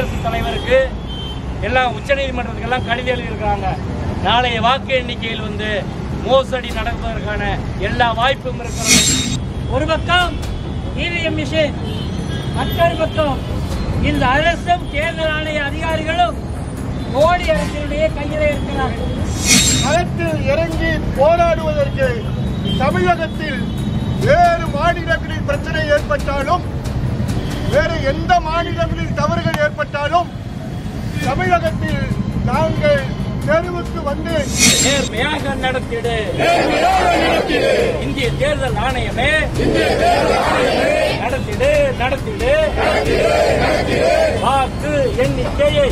குடியரசுத் தலைவருக்கு எல்லாம் உச்சநீதிமன்றத்துக்கெல்லாம் கடிதம் எழுதியிருக்கிறாங்க. நாளைய வாக்கு எண்ணிக்கையில் வந்து மோசடி நடப்பதற்கான எல்லா வாய்ப்பும் இருக்கிறது. ஒரு பக்கம் இவிஎம் மிஷின், மற்றொரு பக்கம் இந்த அரசும் தேர்தல் ஆணைய அதிகாரிகளும் மோடி அரசினுடைய கையிலே இருக்கிறார்கள். களத்தில் இறங்கி போராடுவதற்கு தமிழகத்தில் வேறு மாநிலங்களில் பிரச்சனை ஏற்பட்டாலும், வேறு எந்த மாநிலங்களில் தவறுகள் ஏற்பட்டாலும் தமிழகத்தில் நாங்கள் தெருவுக்கு வந்து நேர்மையாக நடத்திடு. இந்திய தேர்தல் ஆணையமே நடத்திடு. வாக்கு எண்ணிக்கையை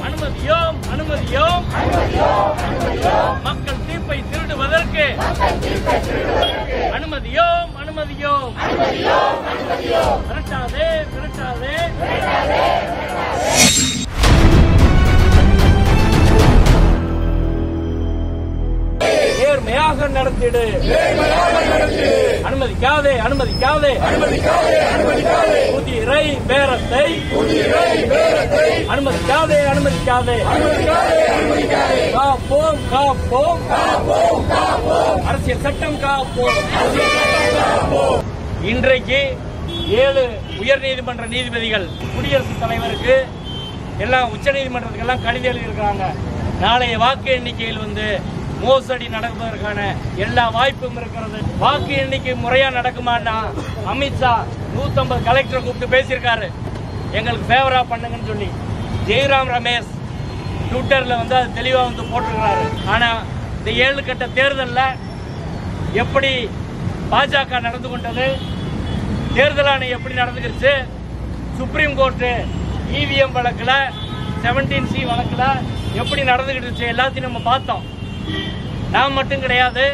அனுமதியோம். மக்கள் தீர்ப்பை திருடுவதற்கு அனுமதியோம். விரட்டாதே. நேர்மையாக நடத்திடு. அனுமதிக்காதே. குதிரை பேரத்தை அனுமதிக்காதே. காப்போம். அரசியல் சட்டம் காப்போம். இன்றைக்கு 7 உயர்நீதிமன்ற நீதிபதிகள் குடியரசுத் தலைவருக்கு எல்லாம் உச்சநீதிமன்றத்துக்கெல்லாம் கடிதம் எழுதியிருக்கிறாங்க. நாளைய வாக்கு எண்ணிக்கையில் வந்து மோசடி நடப்பதற்கான எல்லா வாய்ப்பும் இருக்கிறது. வாக்கு எண்ணிக்கை முறையா நடக்குமான்னா அமித்ஷா 150 கலெக்டரை கூப்பிட்டு பேசியிருக்காரு, எங்களுக்கு ஃபேவரா பண்ணுங்கன்னு சொல்லி. ஜெய்ராம் ரமேஷ் ட்விட்டர்ல வந்து அது தெளிவா வந்து போட்டிருக்கிறாரு. ஆனா இந்த 7 கட்ட தேர்தலில் எப்படி பாஜக நடந்து கொண்டது, தேர்தல் ஆணையம் எப்படி நடந்துக்கிடுச்சு, சுப்ரீம் கோர்ட்டு இவிஎம் வழக்குல 17C வழக்குல எப்படி நடந்துகிட்டு எல்லாத்தையும் நம்ம பார்த்தோம். நாம் மட்டும் கிடையாது,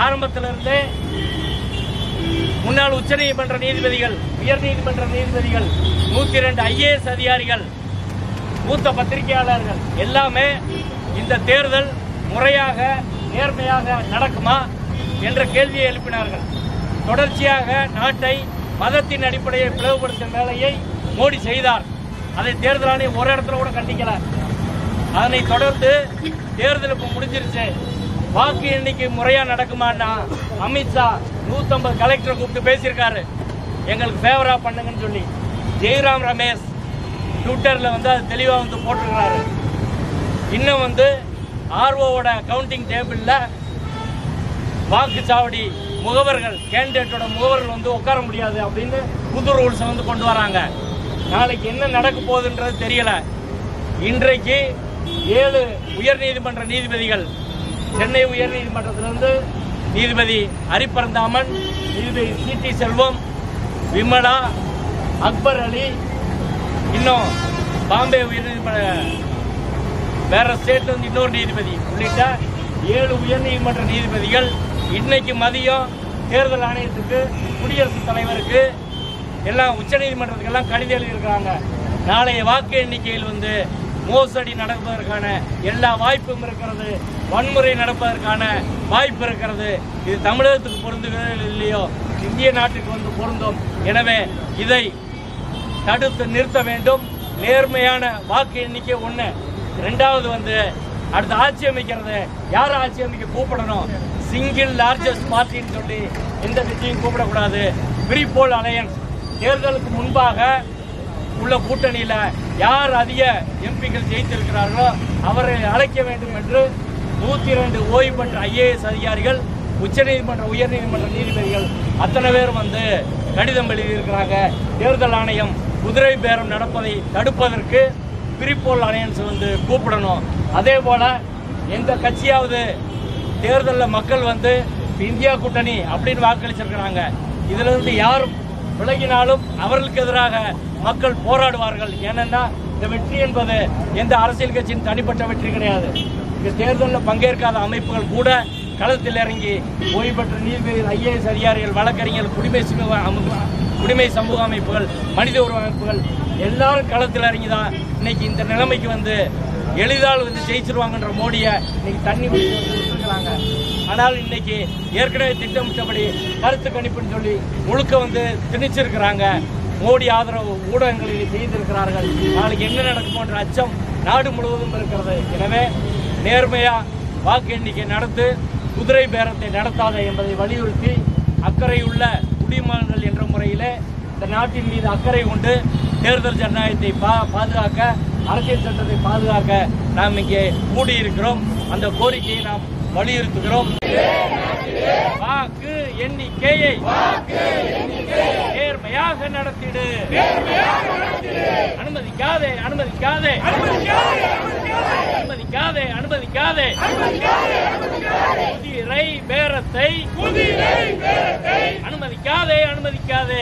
ஆரம்பத்திலிருந்து முன்னாள் உச்சநீதிமன்ற நீதிபதிகள், உயர்நீதிமன்ற நீதிபதிகள், 102 IAS அதிகாரிகள், மூத்த பத்திரிகையாளர்கள் எல்லாமே இந்த தேர்தல் முறையாக நேர்மையாக நடக்குமா என்ற கேள்வியை எழுப்பினார்கள். தொடர்ச்சியாக நாட்டை மதத்தின் அடிப்படையை பிளவுபடுத்தும் வேலையை மோடி செய்தார். அதை தேர்தல் ஆணையம் ஒரு இடத்துல கூட கண்டிக்கல. அதனை தொடர்ந்து தேர்தல் இப்ப முடிஞ்சிருச்சு. வாக்கு எண்ணிக்கை முறையா நடக்குமான்னா அமித்ஷா 150 கலெக்டரை கூப்பிட்டு பேசியிருக்காரு, எங்களுக்கு ஃபேவரா பண்ணுங்கன்னு சொல்லி. ஜெய்ராம் ரமேஷ் ட்விட்டர்ல வந்து அது தெளிவா வந்து போட்டிருக்கிறாரு. இன்னும் வந்து ஆர்ஓவோட கவுண்டிங் டேபிள்ல வாக்குச்சாவடி முகவர்கள், கேண்டிடேட்டோட முகவர்கள் வந்து உட்கார முடியாது அப்படின்னு புது ரூல்ஸ் வந்து கொண்டு வராங்க. நாளைக்கு என்ன நடக்க போகுதுன்றது தெரியல. இன்றைக்கு 7 உயர்நீதிமன்ற நீதிபதிகள், சென்னை உயர்நீதிமன்றத்திலிருந்து நீதிபதி ஹரிபரந்தாமன், நீதிபதி CT செல்வம், விமலா, அக்பர் அலி, இன்னும் பாம்பே உயர்நீதிமன்ற வேற ஸ்டேட்ல இருந்து இன்னொரு நீதிபதி உள்ளிட்ட 7 உயர்நீதிமன்ற நீதிபதிகள் இன்னைக்கு மதியம் தேர்தல் ஆணையத்துக்கு, குடியரசுத் தலைவருக்கு எல்லாம் உச்சநீதிமன்றத்துக்கெல்லாம் கடிதம் எழுதியிருக்கிறாங்க. நாளைய வாக்கு எண்ணிக்கையில் வந்து மோசடி நடப்பதற்கான எல்லா வாய்ப்பும் இருக்கிறது, வன்முறை நடப்பதற்கான வாய்ப்பு இருக்கிறது. இது தமிழகத்துக்கு பொருந்துகிறது இல்லையோ, இந்திய நாட்டுக்கு வந்து பொருந்தும். எனவே இதை தடுத்து நிறுத்த வேண்டும். நேர்மையான வாக்கு எண்ணிக்கை ஒண்ணு. ரெண்டாவது வந்து அடுத்த ஆட்சி அமைக்கிறது யார் ஆட்சி அமைக்க கூப்பிடணும், சிங்கிள் லார்ஜஸ்ட் பார்ட்டின்னு சொல்லி எந்த கட்சியும் கூப்பிடக்கூடாது. ஃப்ரீ போல் அலையன்ஸ், தேர்தலுக்கு முன்பாக உள்ள கூட்டணியில யார் அதிக எம்பிக்கள் ஜெயித்திருக்கிறார்களோ அவரை அழைக்க வேண்டும் என்று 102 ஓய்வு பெற்ற IAS அதிகாரிகள், உச்சநீதிமன்ற உயர்நீதிமன்ற நீதிபதிகள் அத்தனை பேர் வந்து கடிதம் எழுதியிருக்கிறாங்க. தேர்தல் ஆணையம் குதிரை பேரம் நடப்பதை தடுப்பதற்கு ஃப்ரீ போல் அலையன்ஸ் வந்து கூப்பிடணும். அதே போல எந்த கட்சியாவது தேர்தலில் மக்கள் வந்து இந்தியா கூட்டணி அப்படின்னு வாக்களிச்சிருக்கிறாங்க, இதுல இருந்து யாரும் விலகினாலும் அவர்களுக்கு எதிராக மக்கள் போராடுவார்கள். ஏனென்னா இந்த வெற்றி என்பது எந்த அரசியல் கட்சியின் தனிப்பட்ட வெற்றி கிடையாது. இந்த தேர்தலில் பங்கேற்காத அமைப்புகள் கூட களத்தில் இறங்கி ஓய்வு பெற்ற நீதிபதிகள், IAS அதிகாரிகள், வழக்கறிஞர்கள், குடிமை சமூக அமைப்புகள், மனித உரிமை அமைப்புகள் எல்லாரும் களத்தில் இறங்கிதான் இன்னைக்கு இந்த நிலைமைக்கு வந்து எளிதால் வந்து ஜெயிச்சிருவாங்கன்ற மோடியை இன்னைக்கு தண்ணி விட்டுருக்காங்க. ஆனால் இன்னைக்கு ஏற்கனவே திட்டமிட்டபடி கருத்து கணிப்புன்னு சொல்லி முழுக்க வந்து திணிச்சிருக்கிறாங்க. மோடி ஆதரவு ஊடகங்களில் செய்திருக்கிறார்கள். நாளைக்கு என்ன நடக்கும் என்ற அச்சம் நாடு முழுவதும் இருக்கிறது. எனவே நேர்மையா வாக்கு எண்ணிக்கை நடத்து, குதிரை பேரத்தை நடத்தாத என்பதை வலியுறுத்தி அக்கறையுள்ள குடிமகன்கள் என்ற முறையிலே இந்த நாட்டின் மீது அக்கறை கொண்டு தேர்தல் ஜனநாயகத்தை பாதுகாக்க, அரசியல் சட்டத்தை பாதுகாக்க நாம் இங்கே கூடியிருக்கிறோம். அந்த கோரிக்கையை நாம் வலியுறுத்துகிறோம். வாக்கு எண்ணிக்கையை நேர்மையாக நடத்திடு. அனுமதிக்காதே அனுமதிக்காதே அனுமதிக்காதே அனுமதிக்காதே குதிரை பேரத்தை அனுமதிக்காதே அனுமதிக்காதே.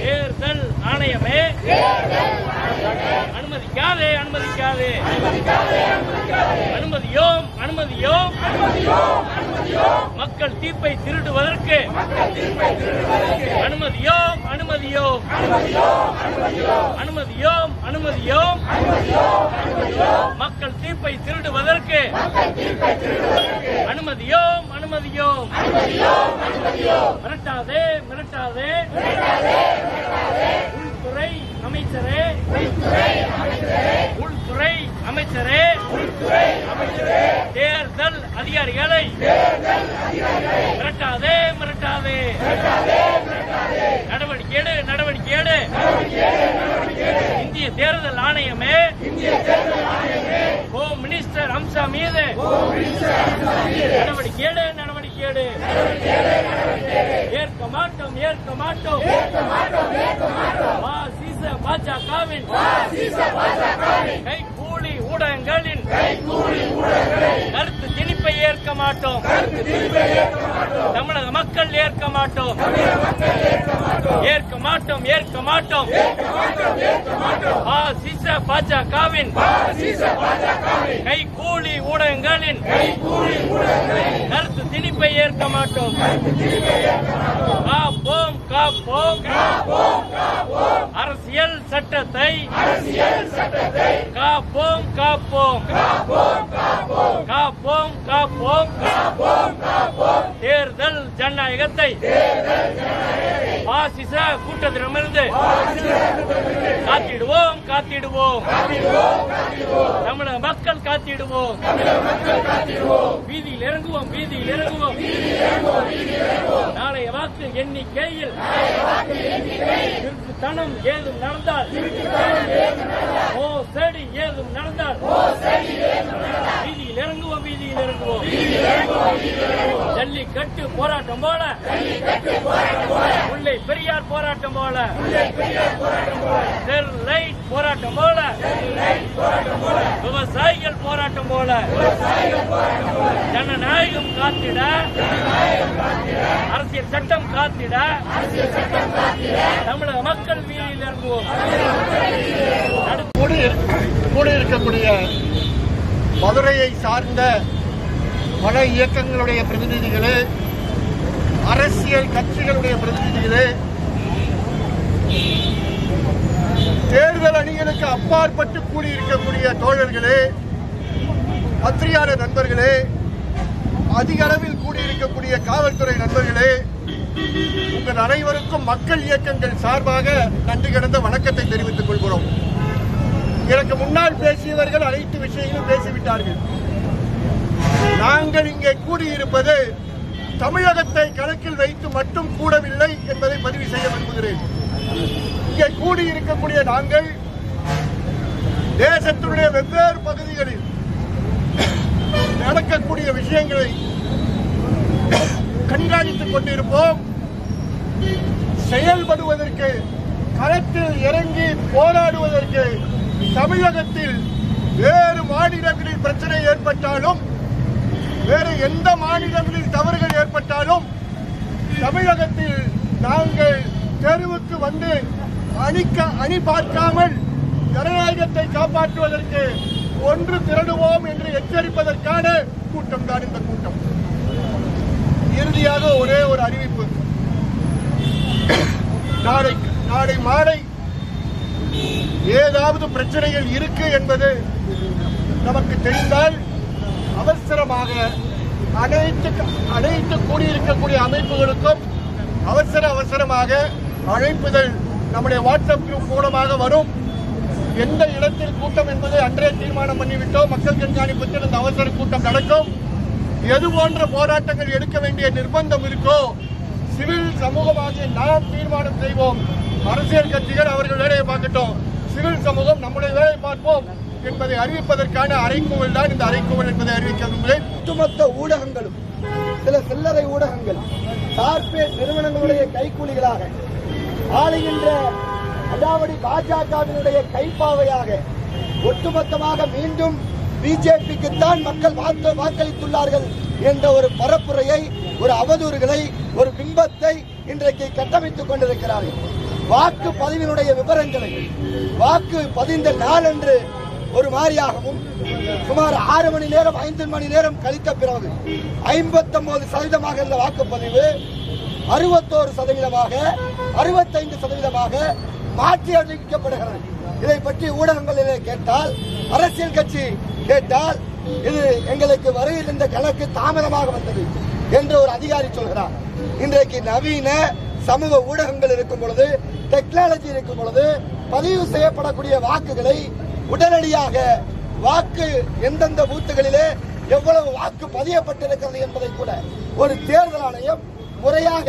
தேர்தல் ஆணையமே அனுமதிக்காதே அனுமதிக்காதே. அனுமதியோம் அனுமதியோம் மக்கள் தீர்ப்பை திருடுவதற்கு அனுமதியோம் அனுமதியோம் அனுமதியோம் அனுமதியோம் மக்கள் தீர்ப்பை திருடுவதற்கு அனுமதியோம் அனுமதியோம். மிரட்டாதே மிரட்டாதே. உள்துறை அமைச்சரே உள்துறை அமைச்சரே தேர்தல் அதிகாரிகளை மிரட்டாதே மிரட்டாதே. நடவடிக்கை எடு நடவடிக்கை எடு. இந்திய தேர்தல் ஆணையமே ஹோம் மினிஸ்டர் அம்சா மீது நடவடிக்கை எடு நடவடிக்கை எடு. ஏற்க மாட்டோம் ஏற்க மாட்டோம். பாஜகவின் கைகூலி ஊடகங்களின் கருத்து திணிப்பை ஏற்க மாட்டோம். தமிழக மக்கள் ஏற்க மாட்டோம் ஏற்க மாட்டோம் ஏற்க மாட்டோம். பாஜகவின் கைகூலி ஊடகங்களின் கருத்து திணிப்பை ஏற்க மாட்டோம். காப்போம் காப்போம் அரசியல் சட்டத்தை காப்போம் காப்போம் காப்போம் காப்போம். தேர்தல் ஜனநாயகத்தை பாசிச கூட்டத்திடமிருந்து காத்திடுவோம் காத்திடுவோம். தமிழக மக்கள் காத்திடுவோம். வீதியில் இறங்குவோம் வீதியில் இறங்குவோம். நாளைய வாக்கு எண்ணிக்கையில் தனம் ஏதும் நடந்தால் மோசடி ஏதும் நடந்தால் வீதியில் இறங்குவோம் வீதியில் இறங்குவோம். ஜல்லிக்கட்டு போராட்டம் போல முல்லை பெரியார் போராட்டம் போல ஸ்டெர்லைட் போராட்டம் போல விவசாயிகள் போராட்டம் போல ஜனநாயகம் காத்திட அரசியல் சட்டம் காத்திட தமிழக மக்கள் வீதியில் இறங்குவோம். கூடியிருக்கக்கூடிய மதுரையை சார்ந்த பல இயக்கங்களுடைய பிரதிநிதிகளே, அரசியல் கட்சிகளுடைய பிரதிநிதிகளே, தேர்தல் அணிகளுக்கு அப்பாற்பட்டு கூடியிருக்கக்கூடிய தோழர்களே, பத்திரிகையாளர் நண்பர்களே, அதிக அளவில் கூடியிருக்கக்கூடிய காவல்துறை நண்பர்களே, உங்கள் அனைவருக்கும் மக்கள் இயக்கங்கள் சார்பாக நன்றி கடந்த வணக்கத்தை தெரிவித்துக் கொள்கிறோம். எனக்கு முன்னால் பேசியவர்கள் அனைத்து விஷயங்களும் பேசிவிட்டார்கள். நாங்கள் இங்கே கூடியிருப்பது தமிழகத்தை கணக்கில் வைத்து மட்டும் கூடவில்லை என்பதை பதிவு செய்ய விரும்புகிறேன். இங்கே கூடியிருக்கக்கூடிய நாங்கள் தேசத்தினுடைய வெவ்வேறு பகுதிகளில் நடக்கக்கூடிய விஷயங்களை கண்காணித்துக் கொண்டிருப்போம். செயல்படுவதற்கு, களத்தில் இறங்கி போராடுவதற்கு தமிழகத்தில் வேறு மாநிலங்களில் பிரச்சனை ஏற்பட்டாலும், வேறு எந்த மாநிலங்களில் தவறுகள் ஏற்பட்டாலும் தமிழகத்தில் நாங்கள் தெருவுக்கு வந்து அணி பார்க்காமல் ஜனநாயகத்தை காப்பாற்றுவதற்கு ஒன்று திரடுவோம் என்று எச்சரிப்பதற்கான கூட்டம் தான் இந்த கூட்டம். இறுதியாக ஒரே ஒரு அறிவிப்பு. நாளை மாலை ஏதாவது பிரச்சனைகள் இருக்கு என்பது நமக்கு தெரிந்தால் அவசரமாக அனைத்து கூடியிருக்கக்கூடிய அமைப்புகளுக்கும் அவசரமாக அழைப்புதல் நம்முடைய வாட்ஸ்அப் குரூப் மூலமாக வரும். எந்த இடத்தில் கூட்டம் என்பதை அன்றே தீர்மானம் பண்ணிவிட்டோம். மக்கள் கண்காணிப்பத்தில் இந்த அவசர கூட்டம் நடக்கும். எது போன்ற போராட்டங்கள் எடுக்க வேண்டிய நிர்பந்தம் இருக்கோ சிவில் சமூகமாக நாம் தீர்மானம் செய்வோம். அரசியல் கட்சிகள் அவர்கள் வேலையை பார்க்கட்டும், சிவில் சமூகம் நம்முடைய வேலையை பார்ப்போம் என்பதை அறிவிப்பதற்கான அறைகூவல் தான் இந்த அறைகூவல் என்பதை அறிவிக்க விரும்புகிறேன். ஒட்டுமொத்த ஊடகங்களும் சில சில்லறை ஊடகங்கள் கார்ப்பரேட் நிறுவனங்களுடைய கைக்கூலிகளாக ஆளுகின்ற, அதாவது பாஜகவினுடைய கைப்பாவையாக ஒட்டுமொத்தமாக மீண்டும் பிஜேபிக்குத்தான் மக்கள் வாக்களித்துள்ளார்கள் என்ற ஒரு பரப்புரையை, ஒரு அவதூறுகளை, ஒரு பிம்பத்தை இன்றைக்கு கட்டமைத்துக் கொண்டிருக்கிறார்கள். வாக்கு பதிவினுடைய விவரங்களை வாக்கு பதிந்த நாள் என்று ஒரு மாதிரியாகவும் சுமார் 6 மணி நேரம் 5 மணி நேரம் கழித்த பிறகு 59% இருந்த வாக்குப்பதிவு 61%, 65% மாற்றி அறிவிக்கப்படுகிறது. இதை பற்றி ஊடகங்களிலே கேட்டால், அரசியல் கட்சி கேட்டால், இது எங்களுக்கு வரையில் இந்த கணக்கு தாமதமாக வந்தது என்று ஒரு அதிகாரி சொல்கிறார். இன்றைக்கு நவீன சமூக ஊடகங்கள் இருக்கும் பொழுது, டெக்னாலஜி இருக்கும் பொழுது பதிவு செய்யப்படக்கூடிய வாக்குகளை உடனடியாக வாக்கு எந்தெந்த பூத்துகளிலே எவ்வளவு வாக்கு பதியப்பட்டிருக்கிறது என்பதை கூட ஒரு தேர்தல் ஆணையம் முறையாக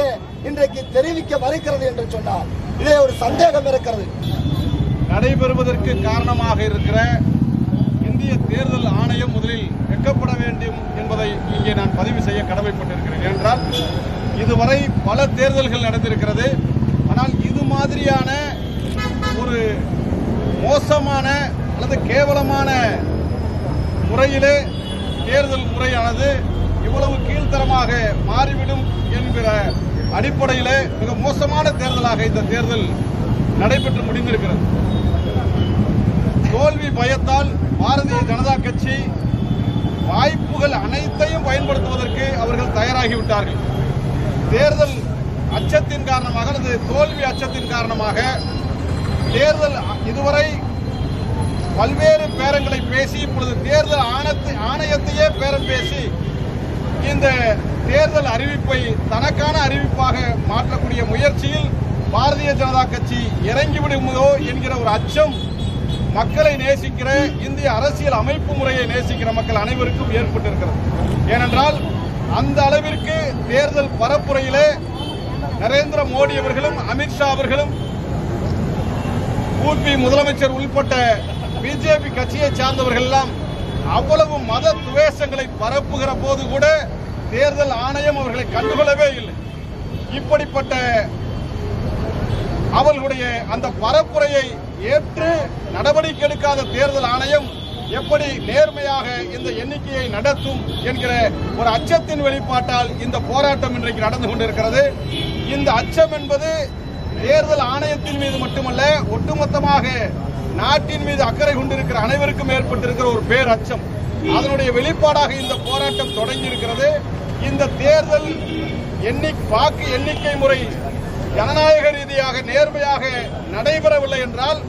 இன்றைக்கு தெரிவிக்க மறுக்கிறது என்று சொன்னார். இதே ஒரு சந்தேகம் இருக்கிறது. நடைபெறுவதற்கு காரணமாக இருக்கிற இந்திய தேர்தல் ஆணையம் முதலில் வெட்கப்பட வேண்டும் என்பதை இங்கே நான் பதிவு செய்ய கடமைப்பட்டிருக்கிறேன். ஏனென்றால் இதுவரை பல தேர்தல்கள் நடந்திருக்கிறது. ஆனால் இது மாதிரியான ஒரு மோசமான அல்லது கேவலமான முறையிலே தேர்தல் முறையானது இவ்வளவு கீழ்த்தரமாக மாறிவிடும் என்கிற அடிப்படையிலே மிக மோசமான தேர்தலாக இந்த தேர்தல் நடைபெற்று முடிந்திருக்கிறது. தோல்வி பயத்தால் பாரதிய ஜனதா கட்சி வாய்ப்புகள் அனைத்தையும் பயன்படுத்துவதற்கு அவர்கள் தயாராகிவிட்டார்கள். தேர்தல் அச்சத்தின் காரணமாக அல்லது தோல்வி அச்சத்தின் காரணமாக தேர்தல் இதுவரை பல்வேறு பேரங்களை பேசி இப்பொழுது தேர்தல் ஆணையத்தையே பேரம் பேசி இந்த தேர்தல் அறிவிப்பை தனக்கான அறிவிப்பாக மாற்றக்கூடிய முயற்சியில் பாரதிய ஜனதா கட்சி இறங்கிவிடுமோ என்கிற ஒரு அச்சம் மக்களை நேசிக்கிற, இந்திய அரசியல் அமைப்பு முறையை நேசிக்கிற மக்கள் அனைவருக்கும் ஏற்பட்டிருக்கிறது. ஏனென்றால் அந்த அளவிற்கு தேர்தல் பரப்புரையிலே நரேந்திர மோடி அவர்களும் அமித்ஷா அவர்களும் யூபி முதலமைச்சர் உள்பட்ட பிஜேபி கட்சியை சார்ந்தவர்கள் எல்லாம் அவ்வளவு மத துவேஷங்களை பரப்புகிற போது கூட தேர்தல் ஆணையம் அவர்களை கண்டுகொள்ளவே இல்லை. இப்படிப்பட்ட அவர்களுடைய அந்த பரப்புரையை ஏற்று நடவடிக்கை எடுக்காத தேர்தல் ஆணையம் எப்படி நேர்மையாக இந்த எண்ணிக்கையை நடத்தும் என்கிற ஒரு அச்சத்தின் வெளிப்பாட்டால் இந்த போராட்டம் இன்றைக்கு நடந்து கொண்டிருக்கிறது. இந்த அச்சம் என்பது தேர்தல் ஆணையத்தின் மீது மட்டுமல்ல, ஒட்டுமொத்தமாக நாட்டின் மீது அக்கறை கொண்டிருக்கிற அனைவருக்கும் ஏற்பட்டிருக்கிற ஒரு பேர் அச்சம். அதனுடைய வெளிப்பாடாக இந்த போராட்டம் தொடங்கி இருக்கிறது. இந்த தேர்தல் வாக்கு எண்ணிக்கை முறை ஜனநாயக ரீதியாக நேர்மையாக நடைபெறவில்லை என்றால்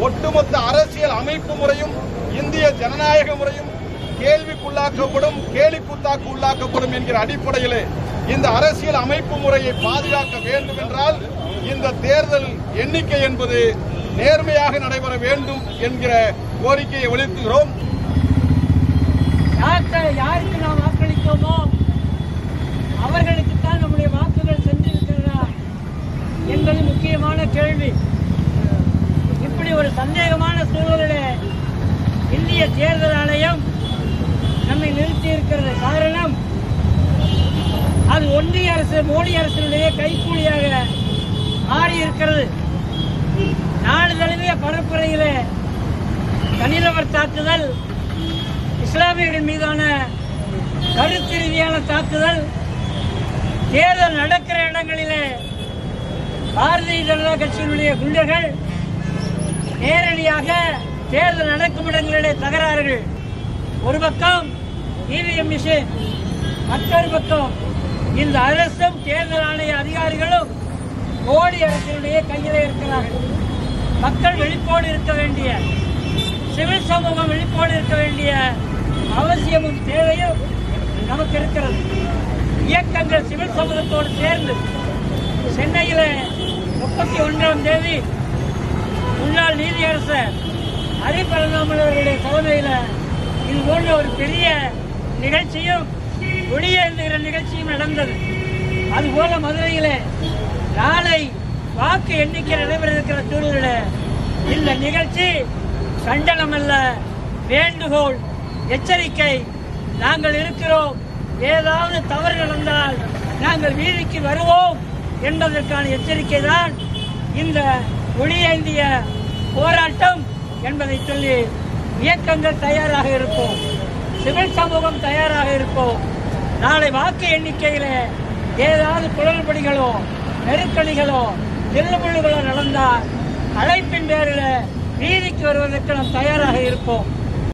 ஒட்டுமொத்த அரசியல் அமைப்பு முறையும் இந்திய ஜனநாயக முறையும் கேள்விக்குள்ளாக்கப்படும், கேலிக்கூத்தாக்கு உள்ளாக்கப்படும் என்கிற அடிப்படையிலே இந்த அரசியல் அமைப்பு முறையை பாதுகாக்க வேண்டும் என்றால் இந்த தேர்தல் எண்ணிக்கை என்பது நேர்மையாக நடைபெற வேண்டும் என்கிற கோரிக்கையை வலியுறுத்துகிறோம். யாருக்கு நாம் வாக்களித்தோமோ அவர்களுக்குத்தான் நம்முடைய வாக்குகள் சென்றிருக்கிறதா என்பது முக்கியமான கேள்வி. இப்படி ஒரு சந்தேகமான சூழலிலே இந்திய தேர்தல் ஆணையம் நம்மை நிறுத்தி இருக்கிறது. காரணம், அது ஒன்றிய அரசு, மோடி அரசினுடைய கைக்கூலியாக மாறி இருக்கிறது. நாடு தழுவிய பரப்புரையிலே தனிநபர் தாக்குதல், இஸ்லாமியர்கள் மீதான கருத்து ரீதியான தாக்குதல், தேர்தல் நடக்கிற இடங்களிலே பாரதிய ஜனதா கட்சியினுடைய குண்டர்கள் நேரடியாக தேர்தல் நடக்கும் இடங்களிலே தகராறுகள். ஒரு பக்கம் இவிஎம் மிஷின், மற்றொரு பக்கம் இந்த அரசும் தேர்தல் ஆணைய அதிகாரிகளும் மோடி அரசினுடைய கையிலே இருக்கிறார்கள். மக்கள் விழிப்போடு இருக்க வேண்டிய, சிவில் சமூகம் விழிப்போடு இருக்க வேண்டிய அவசியமும் தேவையும் நமக்கு இருக்கிறது. இயக்கங்கள் சிவில் சமூகத்தோடு சேர்ந்து சென்னையில் 31ஆம் தேதி முன்னாள் நீதியரசர் ஹரிபரந்தாமல் அவர்களுடைய தலைமையில் இது போன்ற ஒரு பெரிய நிகழ்ச்சியும் ஒளியேந்துகிற நிகழ்ச்சியும் நடந்தது. அதுபோல மதுரையிலே நாளை வாக்கு எண்ணிக்கை நடைபெற இருக்கிற சூழலில் இந்த நிகழ்ச்சி கண்டனம் அல்ல, வேண்டுகோள், எச்சரிக்கை. நாங்கள் இருக்கிறோம், ஏதாவது தவறு நடந்தால் நாங்கள் வீதிக்கு வருவோம் என்பதற்கான எச்சரிக்கை தான் இந்த ஒளியேந்திய போராட்டம் என்பதை சொல்லி இயக்கங்கள் தயாராக இருப்போம், சிவில் சமூகம் தயாராக இருப்போம். நாளை வாக்கு எண்ணிக்கையில ஏதாவது குளறுபடிகளோ நெருக்கடிகளோ தில்லுமுள்ளுகளோ நடந்தால் அழைப்பின் பேரில் வீதிக்கு வருவதற்கு நாம் தயாராக இருப்போம்.